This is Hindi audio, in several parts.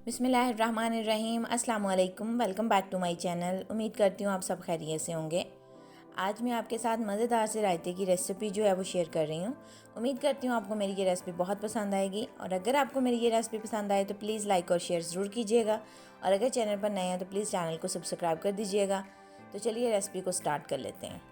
बिस्मिल्लाहिर्रहमानिर्रहीम। अस्सलाम वालेकुम। Welcome back to my channel. उम्मीद करती हूँ आप सब खैरियत से होंगे। आज मैं आपके साथ मज़ेदार से रायते की रेसिपी जो है वो शेयर कर रही हूँ। उम्मीद करती हूँ आपको मेरी ये रेसिपी बहुत पसंद आएगी, और अगर आपको मेरी ये रेसिपी पसंद आए तो प्लीज़ लाइक और शेयर ज़रूर कीजिएगा, और अगर चैनल पर नए हैं तो प्लीज़ चैनल को सब्सक्राइब कर दीजिएगा। तो चलिए रेसिपी को स्टार्ट कर लेते हैं।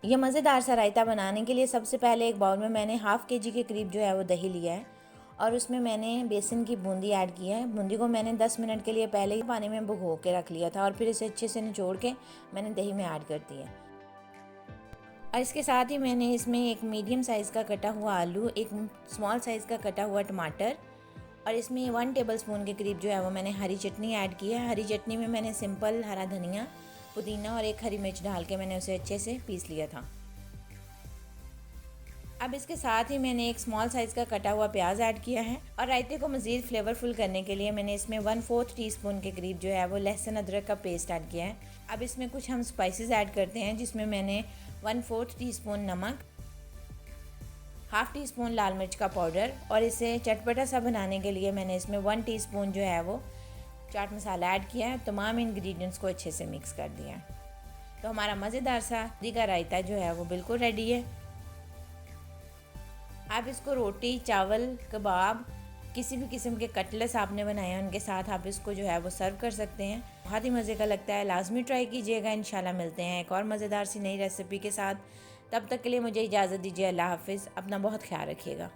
यह मज़ेदार सा रायता बनाने के लिए सबसे पहले एक बाउल में मैंने हाफ़ के जी के करीब जो है वो दही लिया है, और उसमें मैंने बेसन की बूंदी ऐड की है। बूंदी को मैंने 10 मिनट के लिए पहले ही पानी में भिगो के रख लिया था, और फिर इसे अच्छे से निचोड़ के मैंने दही में ऐड कर दिया। और इसके साथ ही मैंने इसमें एक मीडियम साइज़ का कटा हुआ आलू, एक स्मॉल साइज़ का कटा हुआ टमाटर, और इसमें 1 टेबलस्पून के करीब जो है वो मैंने हरी चटनी ऐड की है। हरी चटनी में मैंने सिंपल हरा धनिया, पुदीना और एक हरी मिर्च डाल के मैंने उसे अच्छे से पीस लिया था। अब इसके साथ ही मैंने एक स्मॉल साइज़ का कटा हुआ प्याज ऐड किया है, और रायते को मज़ीद फ्लेवरफुल करने के लिए मैंने इसमें 1/4 टीस्पून के करीब जो है वो लहसुन अदरक का पेस्ट ऐड किया है। अब इसमें कुछ हम स्पाइसेस ऐड करते हैं, जिसमें मैंने 1/4 टीस्पून नमक, हाफ़ टी स्पून लाल मिर्च का पाउडर, और इसे चटपटा सा बनाने के लिए मैंने इसमें 1 टीस्पून जो है वो चाट मसाला ऐड किया है। तमाम इंग्रेडिएंट्स को अच्छे से मिक्स कर दिया है। तो हमारा मज़ेदार सा दही का रायता जो है वो बिल्कुल रेडी है। आप इसको रोटी, चावल, कबाब, किसी भी किस्म के कटलेट्स आपने बनाए हैं उनके साथ आप इसको जो है वो सर्व कर सकते हैं। बहुत ही मज़े का लगता है, लाजमी ट्राई कीजिएगा। इंशाल्लाह मिलते हैं एक और मज़ेदार सी नई रेसिपी के साथ। तब तक के लिए मुझे इजाज़त दीजिए। अल्लाह हाफ़िज़। अपना बहुत ख्याल रखिएगा।